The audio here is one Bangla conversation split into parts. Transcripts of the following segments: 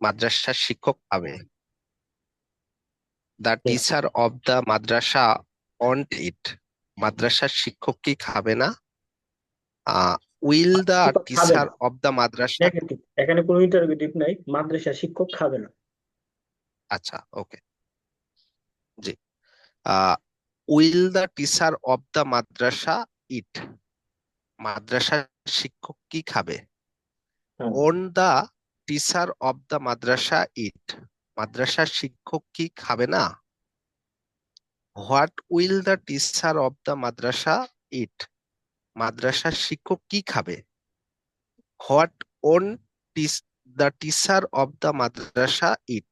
মাদ্রাসার শিক্ষক খাবে। The teacher of the madrasa won't eat, মাদ্রাসার শিক্ষক কি খাবে না? উইল দ্য শিক্ষক খাবে টিচার না। অফ দ্য মাদ্রাসা, নেগেটিভ, এখানে কোনো ইন্টারোগেটিভ নাই, মাদ্রাসা শিক্ষক খাবে না। আচ্ছা ওকে, জি। Will the teacher of the madrasa eat, মাদ্রাসার শিক্ষক কি খাবে? হ্যাঁ। Won't the teacher of the madrasa eat, মাদ্রাসার শিক্ষক কি খাবে না? What will the teacher of the madrasa eat, মাদ্রাসার শিক্ষক কি খাবে? What won't the teacher of the madrasa eat,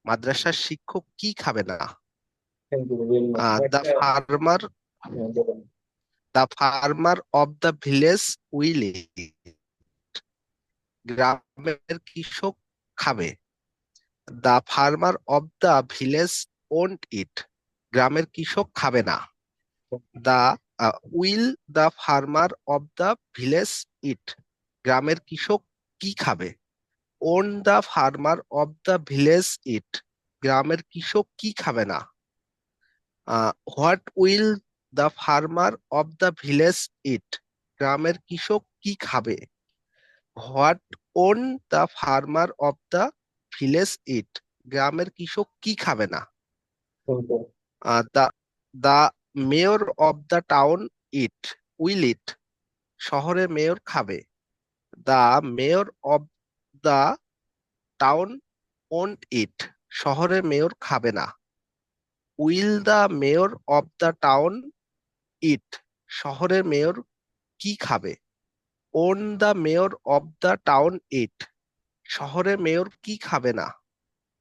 মাদ্রাসার শিক্ষক কি খাবে না? Thank you very much. The farmer, the farmer of the village will eat, গ্রামের কৃষক খাবে। The farmer of the village won't eat, গ্রামের কৃষক খাবে না। The will the farmer of the village eat, গ্রামের কৃষক কি খাবে? Won't the farmer of the village eat, গ্রামের কৃষক কি খাবে না? What will the farmer of the village eat, গ্রামের কৃষক কি খাবে? What won't the farmer of the village eat, গ্রামের কৃষক কি খাবে না? The the mayor of the town eat will ইট, শহরের মেয়র খাবে। The mayor of the town won't eat, শহরের মেয়র খাবে না। Will the mayor of the town eat, শহরের মেয়র কি খাবে? Won't the mayor of the town eat, শহরের মেয়র কি খাবে না?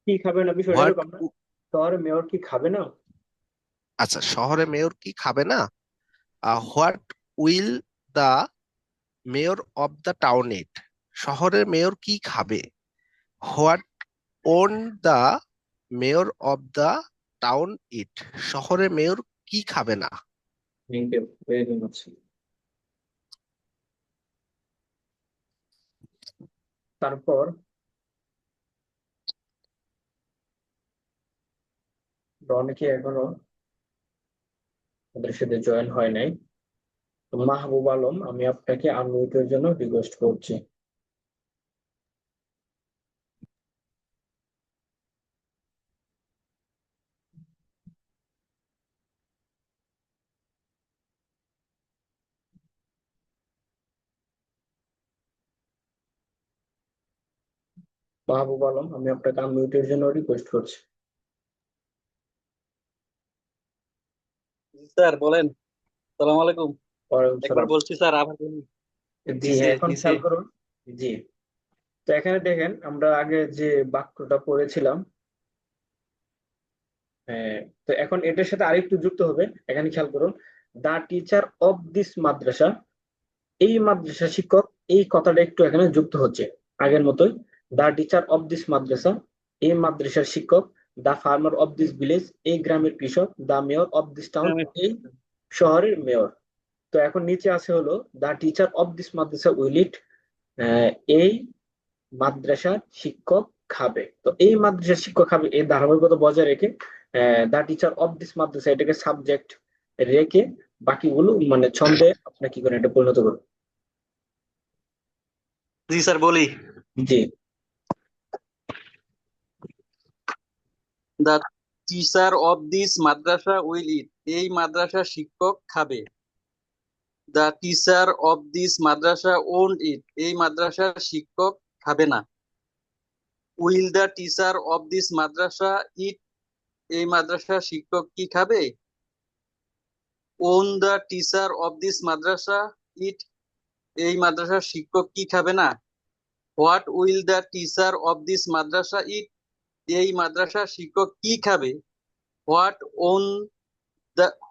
কি খাবে না বিষয়টা হোয়াট, এরকম না, শহরের মেয়র কি খাবে না। আচ্ছা শহরের মেয়র কি খাবে না? What will the mayor of the town eat, শহরের মেয়র কি খাবে? What won't the mayor of the town eat, শহরের মেয়র কি খাবে না? Thank you very much. তারপর অনেকে এখনো ওদের সাথে জয়েন হয় নাই। তো মাহবুব আলম, আমি আপনাকে আনমিউটের জন্য রিকোয়েস্ট করছি। মাহবুব আলম, আমি আপনাকে আনমিউটের জন্য রিকোয়েস্ট করছি। জি স্যার বলেন। সালাম আলাইকুম। ওয়ালাইকুম একবার সালাম। বলছি স্যার, আবার বলুন। জি, নিচে এখন নিচে। খেয়াল করুন। জি, তো এখানে দেখেন আমরা আগে যে বাক্যটা পড়েছিলাম, হ্যাঁ, তো এখন এটার সাথে আরেকটু যুক্ত হবে। এখানে খেয়াল করুন, দা টিচার অফ দিস মাদ্রাসা, এই মাদ্রাসা শিক্ষক, এই কথাটা একটু এখানে যুক্ত হচ্ছে আগের মতোই। The teacher of this madrasa, এই মাদ্রাসার শিক্ষক। The farmer of this village, এই গ্রামের কৃষক। The mayor of this town, এই শহরের মেয়র। তো এখন নিচে আছে হলো the teacher of this madrasa will eat, এই মাদ্রাসার শিক্ষক খাবে। তো এই মাদ্রাসার শিক্ষক খাবে এই ধারাবাহিকতা বজায় রেখে দা টিচার অফ দিস মাদ্রাসা এটাকে সাবজেক্ট রেখে বাকিগুলো মানে ছন্দে আপনি কি করেন এটা পরিণত করুন। জি স্যার বলি। জি। The teacher of this madrasa will eat, এই মাদ্রাসার শিক্ষক খাবে। The teacher of this madrasa won't eat, এই মাদ্রাসার শিক্ষক খাবে না। Will the teacher of this madrasa eat, এই মাদ্রাসার শিক্ষক কি খাবে? Won't the teacher of this madrasa eat, এই মাদ্রাসার শিক্ষক কি খাবে না। What will the teacher of this madrasa eat, এই মাদ্রাসার শিক্ষক কি খাবে? What won't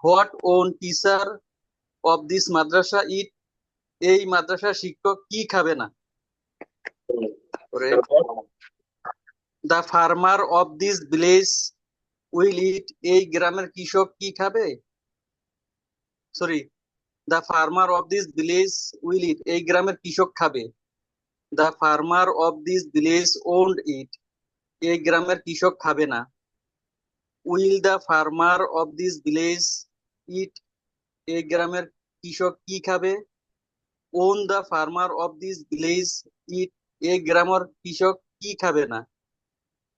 what on teacher of this madrasa eat, এই মাদ্রাসার শিক্ষক কি খাবে না। The farmer of this village will eat, এই গ্রামের কৃষক কি খাবে? Sorry, the farmer of this village will eat, এই গ্রামের কৃষক খাবে। The farmer of this village won't eat, এই গ্রামের কৃষক খাবে না। Will the farmer of this village eat, এই গ্রামের কৃষক কি খাবে? Won't the farmer of this village eat, এই গ্রামের কৃষক কি খাবে না?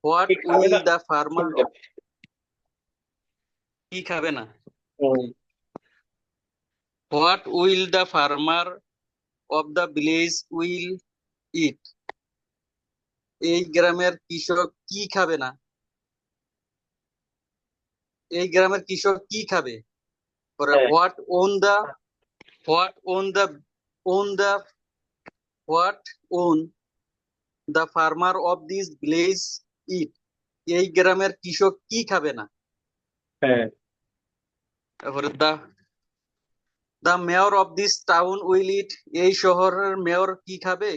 হোয়াট কি খাবে উইল না? দ্য ফার্মার, কি খাবে না? হুম, what will the farmer of the village will eat, এই গ্রামের কৃষক কি খাবে না? এই গ্রামের কৃষক কি খাবে? হ্যাঁ, what won't the, what won't the, won't the, what won't the farmer of this village eat, এই গ্রামের কৃষক কি খাবে না? হ্যাঁ, তারপরে the the mayor of this town will eat, এই শহরের মেয়র কি খাবে?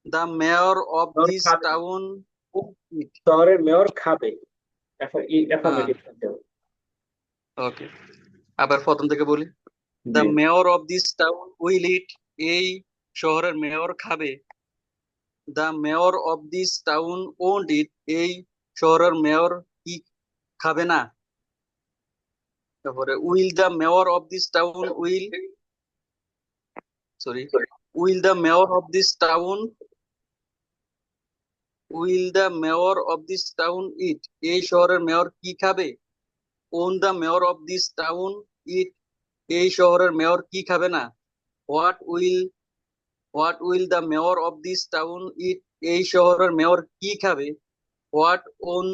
The mayor of mayor this খাবে, টাউন ইট। শহরের মেয়র খাবে, হ্যাঁ, অ্যাফার্মেটিভ করতে হবে। ওকে, আবার প্রথম থেকে বলি। দ্য জি, mayor of this town will eat, এই শহরের মেয়র খাবে। The mayor of this town won't eat, এই শহরের মেয়র কি খাবে না? তারপরে will the mayor of this town will, sorry, will the mayor of this town, will the mayor of this town eat, এই শহরের মেয়র কি খাবে? Won't the mayor of this town eat, এই শহরের মেয়র কি খাবে না? What will, what will the mayor of this town eat, এই শহরের মেয়র কি খাবে? What won't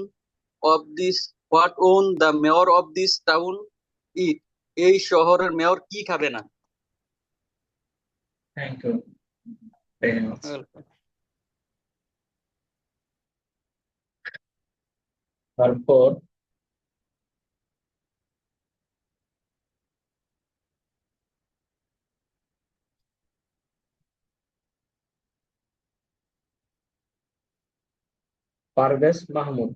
of this, what won't the mayor of this town eat, এই শহরের মেয়র কি খাবে না? Thank you very much. তারপর পারভেজ মাহমুদ,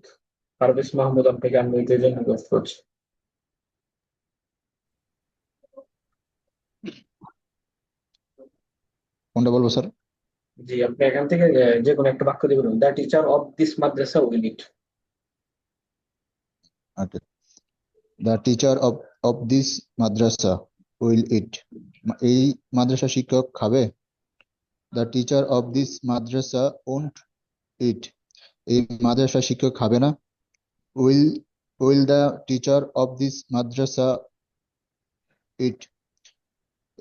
পারভেজ মাহমুদ আপনাকে আমি এই জন্য রিকোয়েস্ট করছি। কোনটা বলবো স্যার? জি, আপনি এখান থেকে যে কোনো একটা বাক্য দিয়ে বলুন, the teacher of this madrasa will eat. Okay, the teacher of this madrasa will eat, এই মাদ্রাসা শিক্ষক খাবে। The teacher of this madrasa won't eat, এই মাদ্রাসা শিক্ষক খাবে না। Will will the teacher of this madrasa eat,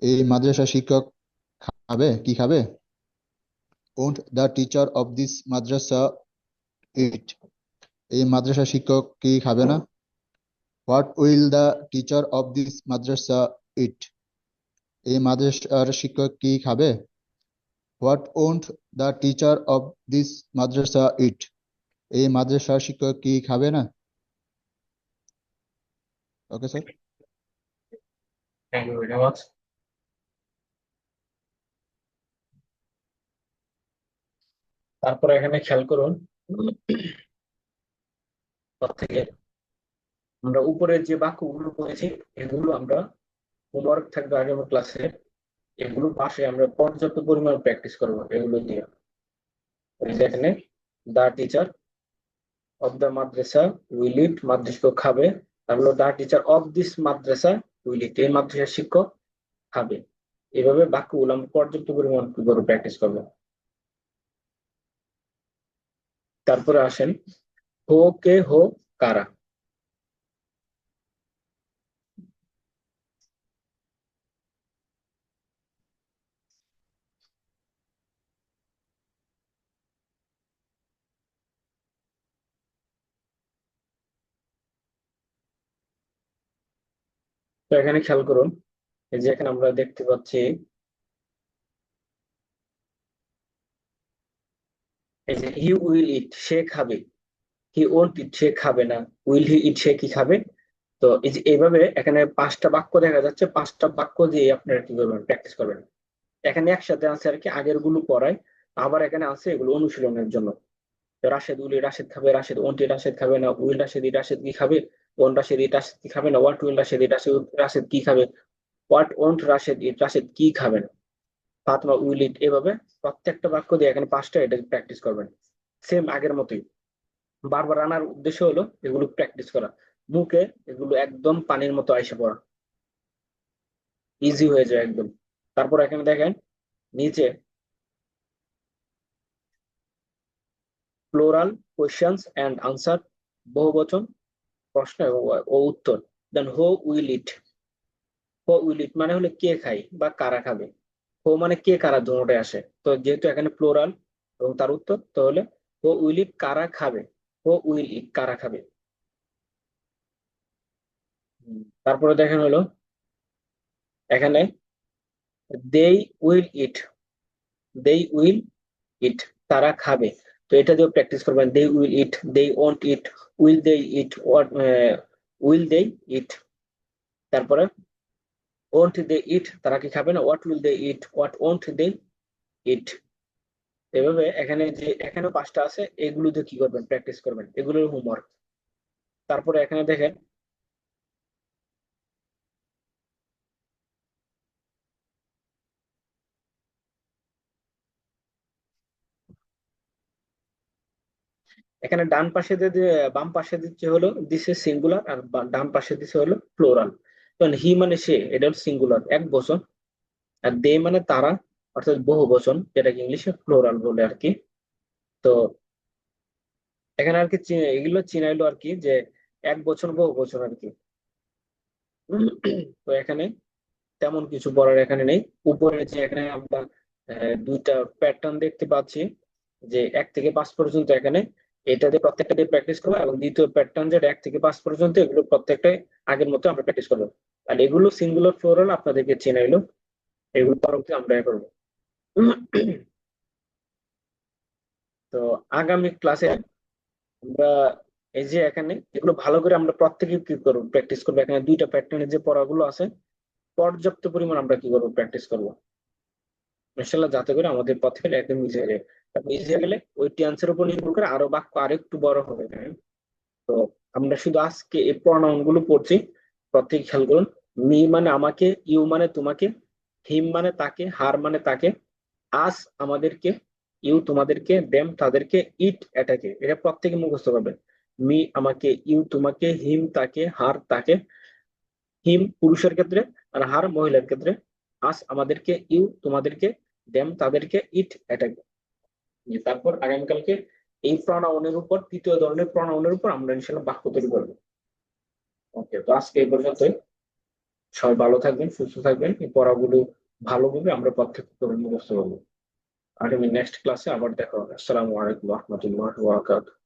এই মাদ্রাসা শিক্ষক খাবে, কি খাবে? Won't the teacher of this madrasa eat, এই মাদ্রাসা শিক্ষক কি খাবে না? What will the teacher of this madrasa eat, এই মাদ্রাসার শিক্ষক কি খাবে? What won't the teacher of this madrasa eat, এই মাদ্রাসার শিক্ষক কি খাবে না? Okay sir. Thank you very much. তারপর এখানে খেয়াল করুন, থেকে আমরা উপরে যে বাক্যগুলো পড়েছি এগুলো আমরা হোমওয়ার্ক থাকবে আগামী ক্লাসে, এগুলো পাশে আমরা পর্যাপ্ত পরিমাণ প্র্যাকটিস করবো এগুলো দিয়ে। এই যে এখানে the teacher of the madrasa will eat, মাদ্রাসা খাবে। তাহলে the teacher of this madrasa will eat, এই মাদ্রাসার শিক্ষক খাবে। এভাবে বাক্যগুলো আমরা পর্যাপ্ত পরিমাণ কি করবো, প্র্যাকটিস করবো। তারপরে আসেন হো কে হো কারা। তো এখানে খেয়াল করুন, এই যে এখানে আমরা দেখতে পাচ্ছি, এই যে হি উইল ইট, সে খাবে। হি ওন্ট ইট, সে খাবে না। উইল হি ইট, সে কি খাবে। তো এই যে এইভাবে এখানে 5টা বাক্য দেখা যাচ্ছে, 5টা বাক্য দিয়ে আপনারা কি করবেন, প্র্যাকটিস করবেন। এখানে একসাথে আছে আর কি, আগের গুলো পড়ায়, আবার এখানে আছে এগুলো অনুশীলনের জন্য। তো রাশেদ উইল ইট, রাশেদ খাবে। রাশেদ ওন্ট ইট, রাশেদ খাবে না। উইল রাশেদ ইট, রাশেদ কি খাবে। ওন রাশেদ ইট, রাশেদ কি খাবে না। হোয়াট উইল রাশেদ ইট, রাশেদ রাশেদ কি খাবে। হোয়াট ওন্ট রাশেদ ইট, রাশেদ কি খাবে না। ফাতেমা উইল ইট, এভাবে প্রত্যেকটা বাক্য দিয়ে এখানে 5টা এটা প্র্যাকটিস করবেন, সেম আগের মতোই। বারবার আনার উদ্দেশ্য হলো এগুলো প্র্যাকটিস করা, মুখে এগুলো একদম পানির মতো আইসে পড়া, ইজি হয়ে যায় একদম। তারপর এখানে দেখেন নিচে প্লোরাল কোয়েশ্চেন্স এন্ড আনসার, বহুবচন প্রশ্ন ও উত্তর। দেন who will it, who will ইট মানে হলো কে খাই বা কারা খাবে, হু মানে কে কারা দুটোটাই আসে, তো যেহেতু এখানে প্লোরাল এবং তার উত্তর, তাহলে হু উইল ইট কারা খাবে, হু উইল ইট কারা খাবে। তারপরে দেখেন হলো এখানে দে উইল ইট, দে উইল ইট তারা খাবে, তো এটা দিয়ে প্র্যাকটিস করবেন, they will eat, they won't eat, will they eat, what will they eat. তারপরে ওন্ট দে ইট তারা কি খাবে না, what will they eat, what won't they eat. এভাবে এখানে যে এখানে 5টা আছে, এগুলো দিয়ে কি করবেন, প্র্যাকটিস করবেন, এগুলোর হোমওয়ার্ক। তারপরে এখানে দেখেন এখানে ডান পাশে বাম পাশে দিচ্ছে হলো দিস ইজ সিঙ্গুলার, আর ডান পাশে দিচ্ছে হলো প্লোরাল। কারণ হি মানে সে, এটা হলো সিঙ্গুলার এক বচন, আর দে মানে তারা, অর্থাৎ বহু বচন, যেটাকে ইংলিশে প্লোরাল বলে আর কি। তো এখানে আর কি এগুলো চিনাইলো আর কি, যে এক বচন বহু বচন আর কি। তো এখানে তেমন কিছু বলার এখানে নেই। উপরে যে এখানে আমরা দুইটা প্যাটার্ন দেখতে পাচ্ছি, যে 1 থেকে 5 পর্যন্ত, এখানে এটা দিয়ে প্রত্যেকটা দিয়ে প্র্যাকটিস করবো, এবং দ্বিতীয় প্যাটার্ন যেটা 1 থেকে 5 পর্যন্ত, এগুলো প্রত্যেকটাই আগের মতো আমরা প্র্যাকটিস করবো। আর এগুলো সিঙ্গুলার ফ্লোরাল আপনাদেরকে চেনাইলো, এগুলো পরবর্তী আমরা করবো। তো আগামী ক্লাসে আমরা এই যে এখানে এগুলো ভালো করে আমরা প্রত্যেকে কি করবো, প্র্যাকটিস করবো। এখানে দুইটা প্যাটার্নের যে পড়াগুলো আছে, পর্যাপ্ত পরিমাণ আমরা কি করবো, প্র্যাকটিস করবো ইনশাল্লাহ, যাতে করে আমাদের পথে একদম ইজি হয়ে যায়। তারপর ইজি হয়ে গেলে ওই টেন্সের উপর নির্ভর করে আরো বাক্য আরেকটু বড় হবে, হ্যাঁ। তো আমরা শুধু আজকে এই প্রনাউন গুলো পড়ছি, প্রত্যেক খেয়াল করুন। মি মানে আমাকে, ইউ মানে তোমাকে, হিম মানে তাকে, হার মানে তাকে, আস আমাদেরকে, ইউ তোমাদেরকে, দেম তাদেরকে, ইট এটাকে, এটা প্রত্যেকে মুখস্থ করবেন। মি আমাকে, ইউ তোমাকে, হিম তাকে, হার তাকে, হিম পুরুষের ক্ষেত্রে আর হার মহিলার ক্ষেত্রে, আস আমাদেরকে, ইউ তোমাদেরকে, দেম তাদেরকে, ইট এটাকে। তারপর আগামীকালকে এই প্রনাউনের উপর, তৃতীয় ধরনের প্রনাউনের উপর আমরা ইনশাল্লাহ বাক্য তৈরি করবো। ওকে, তো আজকে এই পর্যন্তই। সবাই ভালো থাকবেন, সুস্থ থাকবেন, এই পড়াগুলো ভালোভাবে আমরা প্রত্যক্ষ করে মুখস্থ করবো। আর আমি নেক্সট ক্লাসে আবার দেখা হবে। আসসালামু আলাইকুম রহমতুল্লাহ ওয়া বারাকাতুহু।